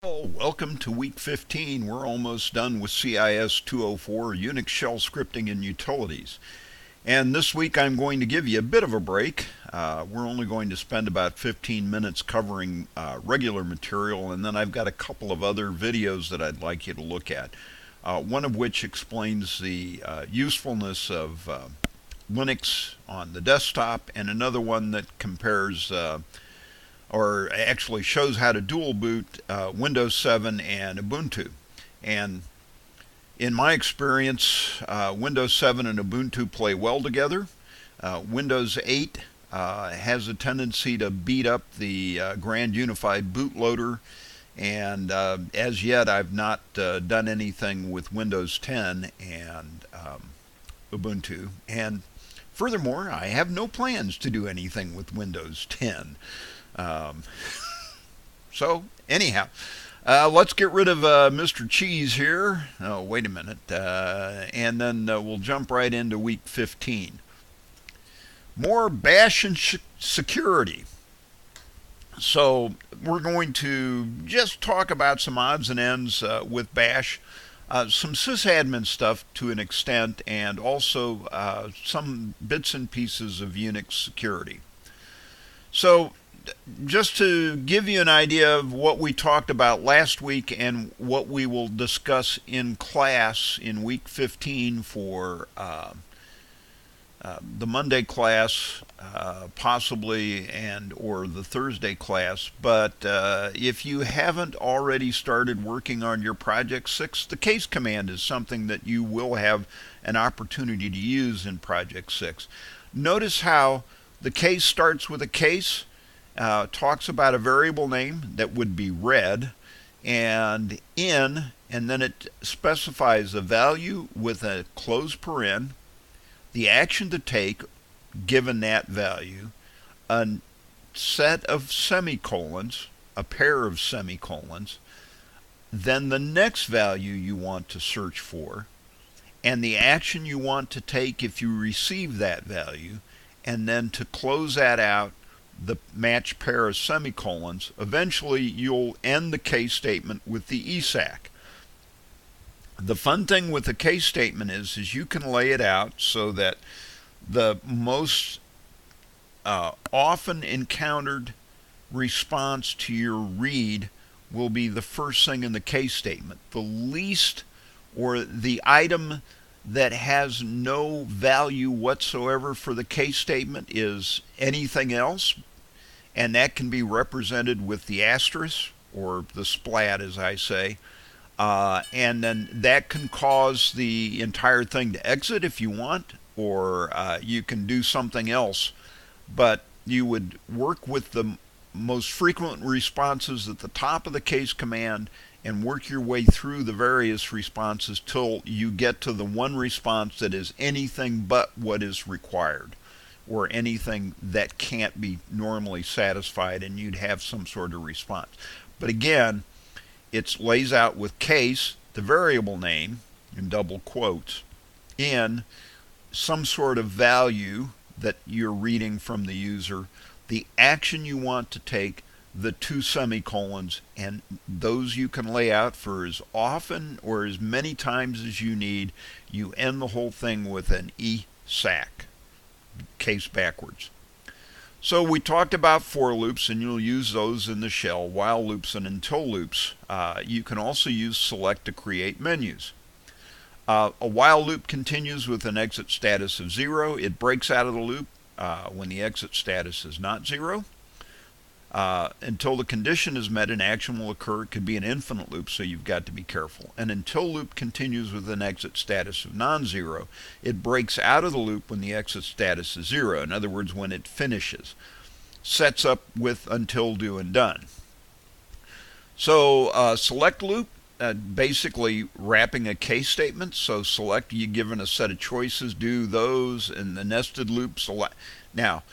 Oh, welcome to week 15. We're almost done with cis204, Unix shell scripting and utilities. And this week I'm going to give you a bit of a break. We're only going to spend about 15 minutes covering regular material, and then I've got a couple of other videos that I'd like you to look at. One of which explains the usefulness of Linux on the desktop, and another one that compares or actually shows how to dual boot Windows 7 and Ubuntu. And in my experience, Windows 7 and Ubuntu play well together. Windows 8 has a tendency to beat up the Grand Unified Bootloader, and as yet I've not done anything with Windows 10 and Ubuntu. And furthermore, I have no plans to do anything with Windows 10. Um, so, anyhow, let's get rid of Mr. Cheese here. Oh, wait a minute. And then we'll jump right into week 15. More bash and security. So, we're going to just talk about some odds and ends with bash. Some sysadmin stuff to an extent, and also some bits and pieces of Unix security. So, just to give you an idea of what we talked about last week and what we will discuss in class in week 15 for the Monday class, possibly, and or the Thursday class. But if you haven't already started working on your Project 6, the case command is something that you will have an opportunity to use in Project 6. Notice how the case starts with a case, talks about a variable name that would be read, and in, and then it specifies a value with a close paren, the action to take given that value, a set of semicolons, a pair of semicolons, then the next value you want to search for, and the action you want to take if you receive that value, and then to close that out, the matched pair of semicolons. Eventually you'll end the case statement with the ESAC. The fun thing with the case statement is you can lay it out so that the most often encountered response to your read will be the first thing in the case statement. The least, or the item that has no value whatsoever for the case statement, is anything else, and that can be represented with the asterisk, or the splat as I say, and then that can cause the entire thing to exit if you want, or you can do something else, but you would work with the most frequent responses at the top of the case command and work your way through the various responses till you get to the one response that is anything but what is required, or anything that can't be normally satisfied, and you'd have some sort of response. But again, it lays out with case, the variable name, in double quotes, in some sort of value that you're reading from the user, the action you want to take, the two semicolons, and those you can lay out for as often or as many times as you need. You end the whole thing with an ESAC, case backwards. So we talked about for loops, and you'll use those in the shell, while loops and until loops. You can also use select to create menus. A while loop continues with an exit status of 0. It breaks out of the loop when the exit status is not 0. Until the condition is met, an action will occur. It could be an infinite loop, so you've got to be careful. An until loop continues with an exit status of non-zero. It breaks out of the loop when the exit status is 0. In other words, when it finishes. Sets up with until, do, and done. So select loop, basically wrapping a case statement. So select, you're given a set of choices, do those, and the nested loop select. Now,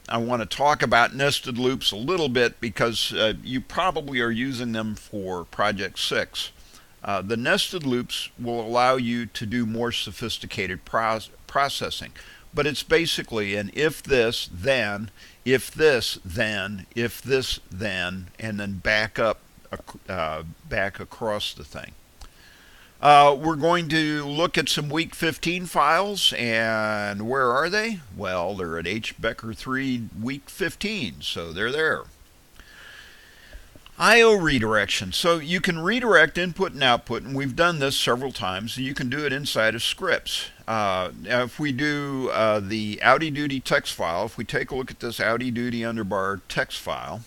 I want to talk about nested loops a little bit because you probably are using them for Project 6. The nested loops will allow you to do more sophisticated processing, but it's basically an if this, then, if this, then, if this, then, and then back up back across the thing. We're going to look at some wk15 files, and where are they? Well, they're at hbecker3 wk15, so they're there. I/O redirection. So you can redirect input and output, and we've done this several times. You can do it inside of scripts. If we do the Audi Duty text file, if we take a look at this Audi Duty underbar text file,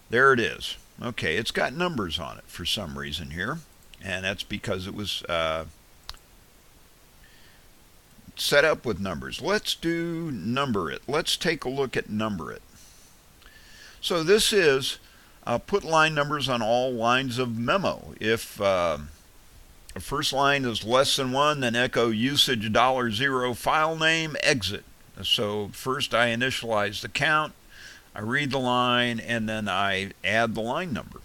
there it is. Okay, it's got numbers on it for some reason here, and that's because it was set up with numbers. Let's do number it. Let's take a look at number it. So this is put line numbers on all lines of memo. If a first line is less than 1, then echo usage $0 file name exit. So first I initialize the count, I read the line, and then I add the line number.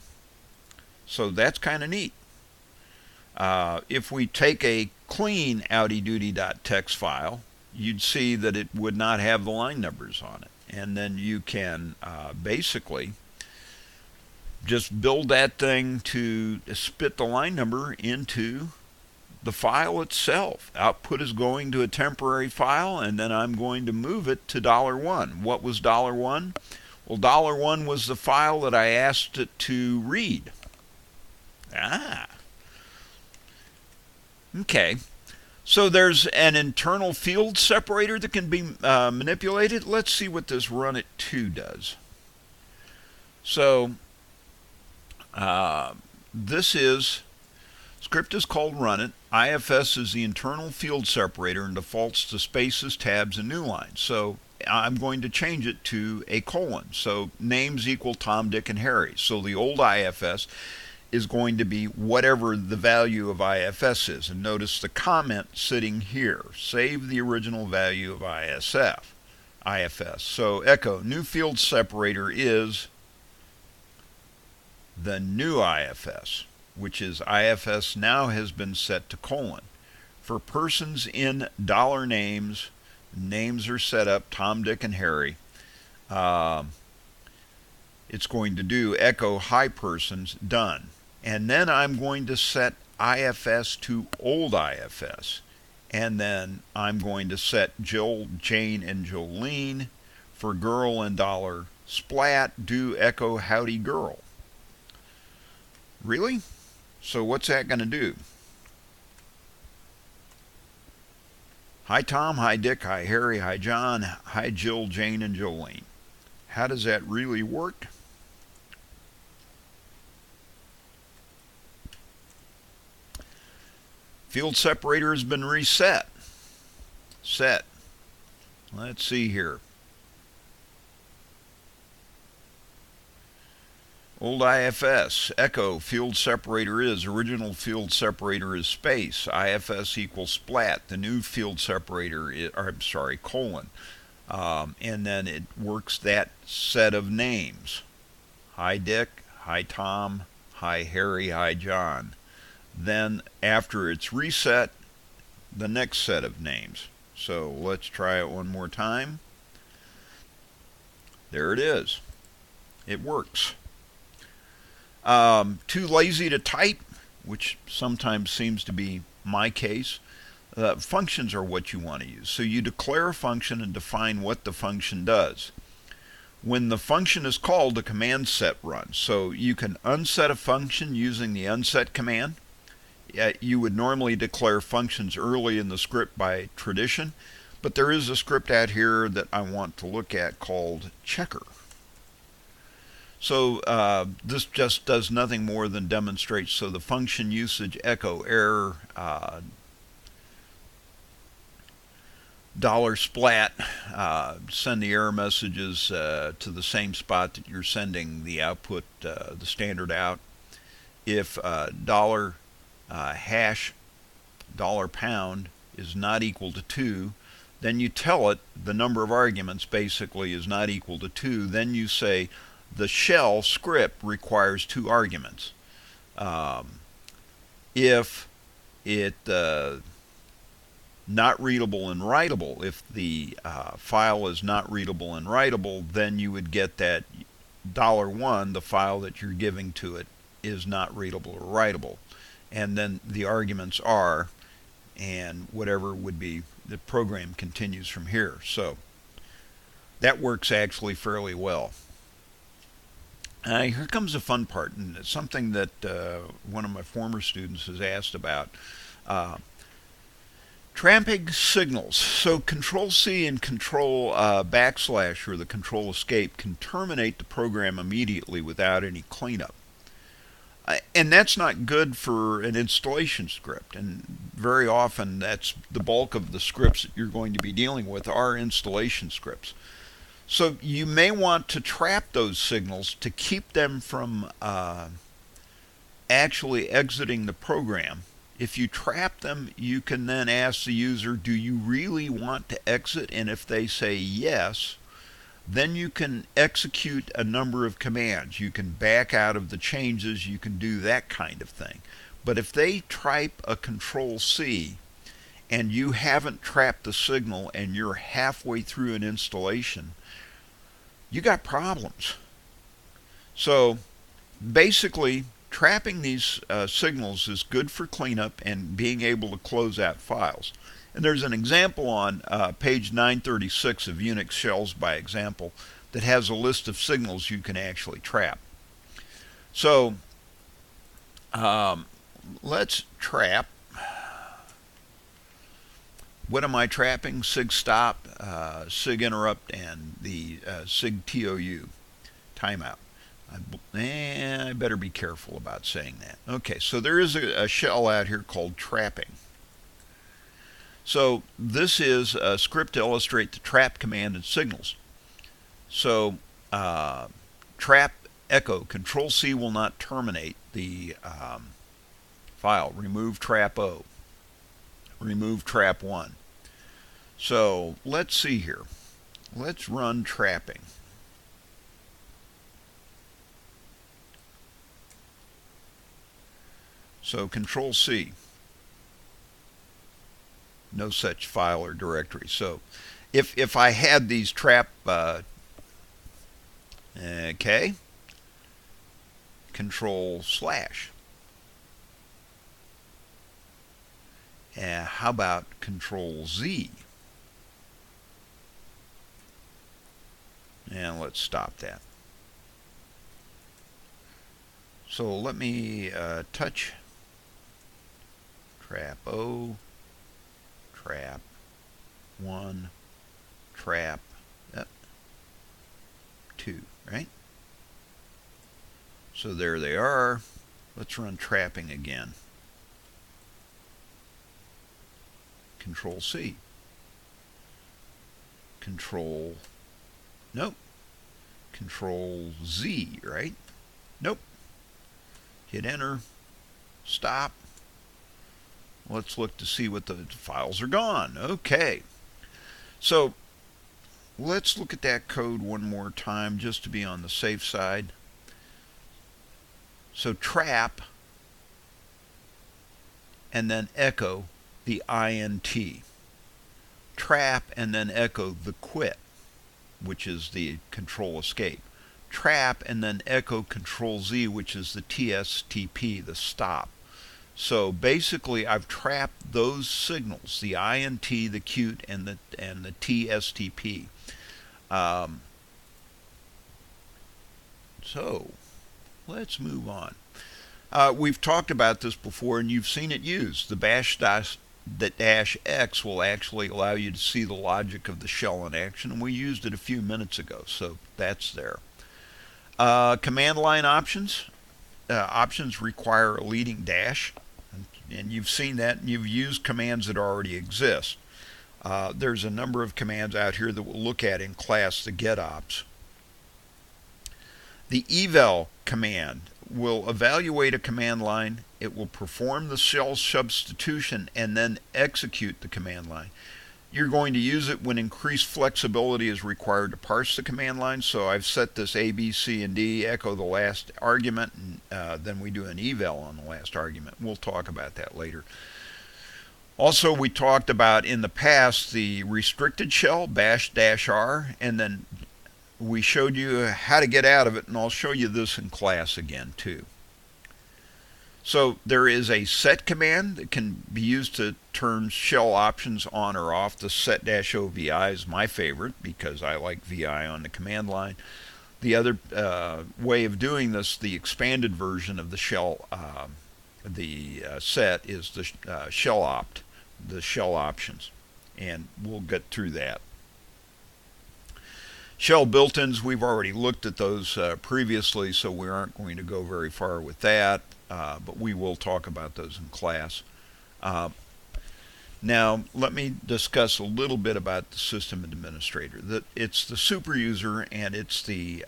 So that's kind of neat. If we take a clean AudiDuty.txt file, you'd see that it would not have the line numbers on it. And then you can basically just build that thing to spit the line number into the file itself. Output is going to a temporary file, and then I'm going to move it to $1. What was $1? Well, $1 was the file that I asked it to read. Okay. So there's an internal field separator that can be manipulated. Let's see what this run it 2 does. So this script is called run it. IFS is the internal field separator and defaults to spaces, tabs, and new lines. So I'm going to change it to a colon. So names equal Tom, Dick, and Harry. So the old IFS is going to be whatever the value of IFS is. And notice the comment sitting here. Save the original value of IFS. So echo new field separator is the new IFS, which is IFS now has been set to colon. For persons in dollar names, names are set up Tom, Dick, and Harry. It's going to do echo hi persons, done. And then I'm going to set IFS to old IFS. And then I'm going to set Jill, Jane, and Jolene. For girl and dollar splat, do echo howdy girl. Really? So what's that going to do? Hi Tom, hi Dick, hi Harry, hi John, hi Jill, Jane, and Jolene. How does that really work? Field separator has been reset. Set. Let's see here. Old IFS, echo, field separator is, original field separator is space, IFS equals splat, the new field separator is, or I'm sorry, colon. And then it works that set of names. Hi Dick, hi Tom, hi Harry, hi John. Then after it's reset, the next set of names. So let's try it one more time. There it is. It works. Too lazy to type, which sometimes seems to be my case. Functions are what you want to use. So you declare a function and define what the function does. When the function is called, the command set runs. So you can unset a function using the unset command. You would normally declare functions early in the script by tradition, but there is a script out here that I want to look at called checker. So this just does nothing more than demonstrate. So the function usage echo error $splat, send the error messages to the same spot that you're sending the output, the standard out. If hash $pound is not equal to 2, then you tell it the number of arguments basically is not equal to 2. Then you say the shell script requires 2 arguments. If it not readable and writable, if the file is not readable and writable, then you would get that $1, the file that you're giving to it is not readable or writable. And then the arguments are, and whatever would be, the program continues from here. So that works actually fairly well. Here comes the fun part, and it's something that one of my former students has asked about. Trapping signals. So Control C and Control backslash, or the Control escape, can terminate the program immediately without any cleanup. And that's not good for an installation script, and very often that's the bulk of the scripts that you're going to be dealing with are installation scripts. So you may want to trap those signals to keep them from actually exiting the program. If you trap them, you can then ask the user, do you really want to exit? And if they say yes, then you can execute a number of commands. You can back out of the changes, you can do that kind of thing. But if they type a Control C and you haven't trapped the signal and you're halfway through an installation, you got problems. So basically, trapping these signals is good for cleanup and being able to close out files. And there's an example on page 936 of Unix Shells by Example that has a list of signals you can actually trap. So let's trap. What am I trapping? Sig stop, sig interrupt, and the sig TOU, timeout. I better be careful about saying that. Okay, so there is a shell out here called trapping. So this is a script to illustrate the trap command and signals. So trap echo, Control C will not terminate the file. Remove trap O. Remove trap 1. So let's see here. Let's run trapping. So Control C. No such file or directory. So if I had these trap, okay, Control slash. How about Control Z? And let's stop that. So let me touch trap O, trap 1, trap 2, right? So there they are. Let's run trapping again. Control C. Control, nope. Control Z, right? Nope. Hit enter, stop. Let's look to see what the files are gone. Okay. So let's look at that code one more time just to be on the safe side. So trap and then echo the INT. Trap and then echo the quit, which is the Control escape. Trap and then echo Control Z, which is the TSTP, the stop. So basically I've trapped those signals, the INT, the CUT, and the TSTP. So let's move on. We've talked about this before and you've seen it used. The -X will actually allow you to see the logic of the shell in action, and we used it a few minutes ago, so that's there. Command line options. Options require a leading dash, and you've seen that, and you've used commands that already exist. There's a number of commands out here that we'll look at in class, the get ops. The eval command will evaluate a command line, it will perform the shell substitution, and then execute the command line. You're going to use it when increased flexibility is required to parse the command line. So I've set this A, B, C, and D, echo the last argument, and then we do an eval on the last argument. We'll talk about that later. Also, we talked about in the past the restricted shell, bash-r, and then we showed you how to get out of it, and I'll show you this in class again too. So there is a set command that can be used to turn shell options on or off. The set-ovi is my favorite because I like VI on the command line. The other way of doing this, the expanded version of the shell, set, is the shell opt, the shell options, and we'll get through that. Shell built-ins, we've already looked at those previously, so we aren't going to go very far with that, but we will talk about those in class. Now, let me discuss a little bit about the system administrator. It's the super user, and it's the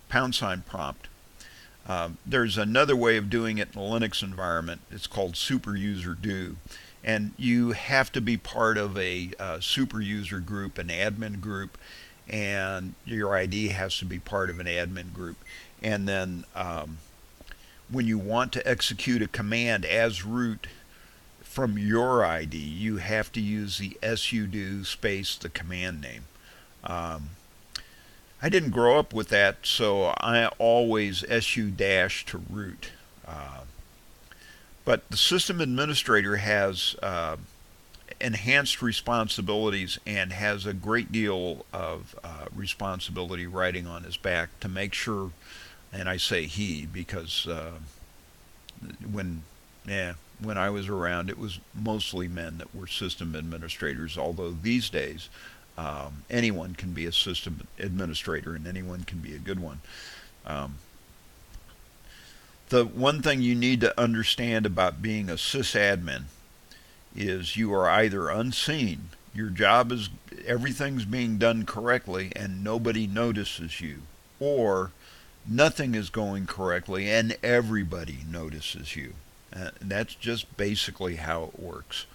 # prompt. There's another way of doing it in a Linux environment. It's called super user do. And you have to be part of a super user group, an admin group, and your ID has to be part of an admin group. And then when you want to execute a command as root from your ID, you have to use the sudo space the command name. I didn't grow up with that, so I always su dash to root. But the system administrator has enhanced responsibilities and has a great deal of responsibility riding on his back to make sure, and I say he because when I was around, it was mostly men that were system administrators, although these days anyone can be a system administrator and anyone can be a good one. The one thing you need to understand about being a sysadmin is you are either unseen, your job is everything's being done correctly and nobody notices you, or nothing is going correctly and everybody notices you. That's just basically how it works.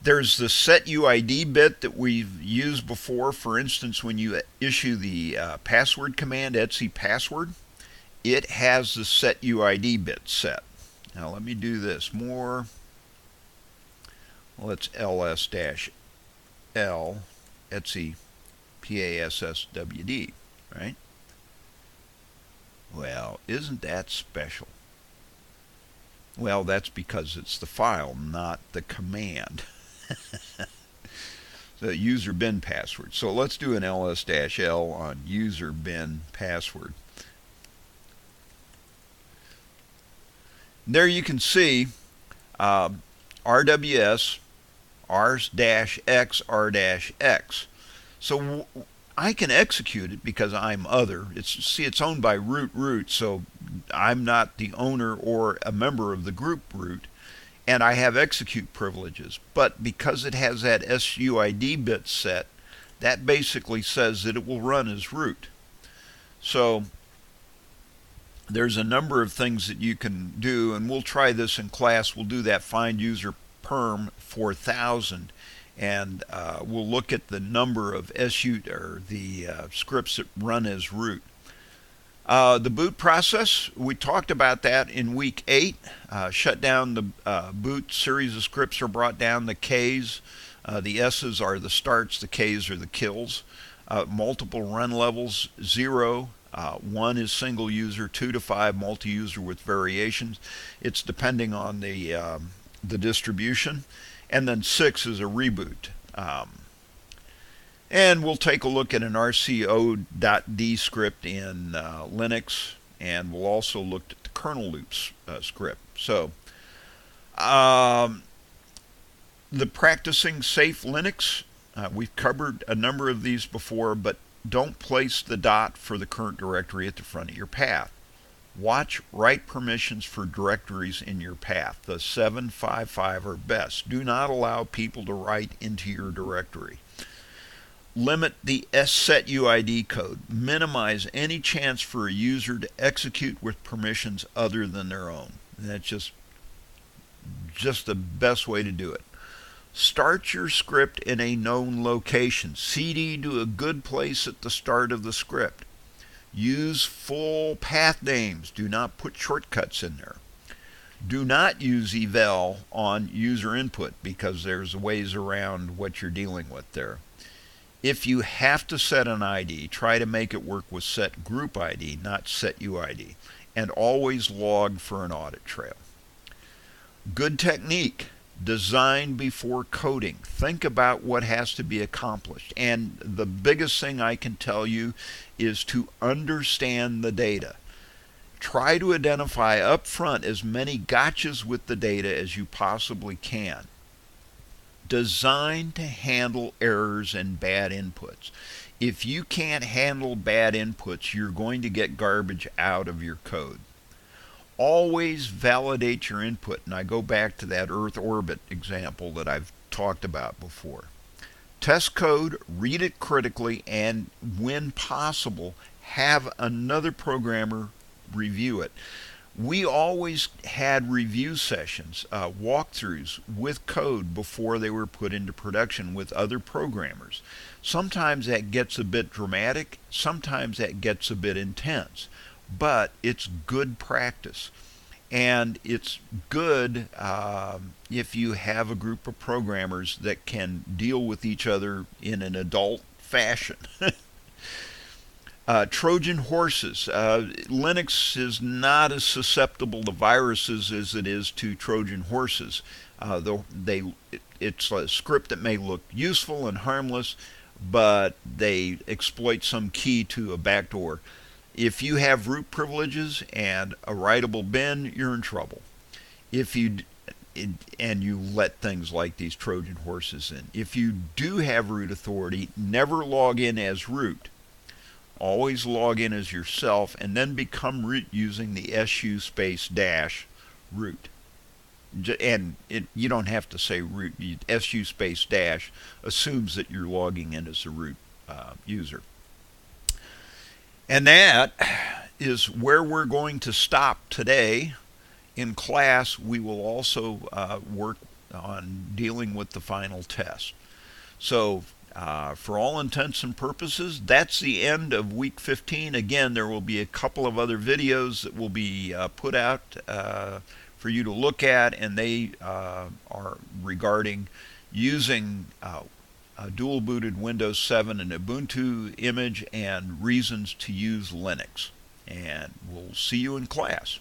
There's the set UID bit that we've used before. For instance, when you issue the password command, etc password, it has the set UID bit set. Now let me do this more. Let's ls-l etc passwd, right? Well, isn't that special? Well, that's because it's the file, not the command. The user bin password. So let's do an ls-l on user bin password. There you can see RWS r-x r-x. So I can execute it because I'm other. It's owned by root, so I'm not the owner or a member of the group root, and I have execute privileges. But because it has that suid bit set, that basically says that it will run as root. So there's a number of things that you can do, and we'll try this in class. We'll do that find user perm 4000, and we'll look at the number of scripts that run as root. The boot process, we talked about that in week 8. Shut down the boot series of scripts are brought down. The Ks, the S's are the starts, the Ks are the kills. Multiple run levels, 0. 1 is single user, 2 to 5 multi-user with variations. It's depending on the distribution. And then 6 is a reboot. And we'll take a look at an rco.d script in Linux, and we'll also look at the kernel loops script. So the practicing safe Linux, we've covered a number of these before, but don't place the dot for the current directory at the front of your path. Watch write permissions for directories in your path. The 755 are best. Do not allow people to write into your directory. Limit the ssetuid code. Minimize any chance for a user to execute with permissions other than their own. And that's just the best way to do it. Start your script in a known location. CD to a good place at the start of the script. Use full path names. Do not put shortcuts in there. Do not use eval on user input because there's ways around what you're dealing with there. If you have to set an ID, try to make it work with set group ID, not set UID, and always log for an audit trail. Good technique. Design before coding. Think about what has to be accomplished. And the biggest thing I can tell you is to understand the data. Try to identify up front as many gotchas with the data as you possibly can. Design to handle errors and bad inputs. If you can't handle bad inputs, you're going to get garbage out of your code. Always validate your input, and I go back to that Earth orbit example that I've talked about before. Test code, read it critically, and when possible, have another programmer review it. We always had review sessions, walkthroughs with code before they were put into production with other programmers. Sometimes that gets a bit dramatic, sometimes that gets a bit intense, but it's good practice. And it's good if you have a group of programmers that can deal with each other in an adult fashion. Trojan horses. Linux is not as susceptible to viruses as it is to Trojan horses. It's a script that may look useful and harmless, but they exploit some key to a backdoor. If you have root privileges and a writable bin, you're in trouble. If you let things like these Trojan horses in. If you do have root authority, never log in as root. Always log in as yourself and then become root using the su space dash root. And you don't have to say root. Su space dash assumes that you're logging in as a root user. And that is where we're going to stop today. In class, we will also work on dealing with the final test. So for all intents and purposes, that's the end of week 15. Again, there will be a couple of other videos that will be put out for you to look at, and they are regarding using a dual booted Windows 7 and Ubuntu image and reasons to use Linux. And we'll see you in class.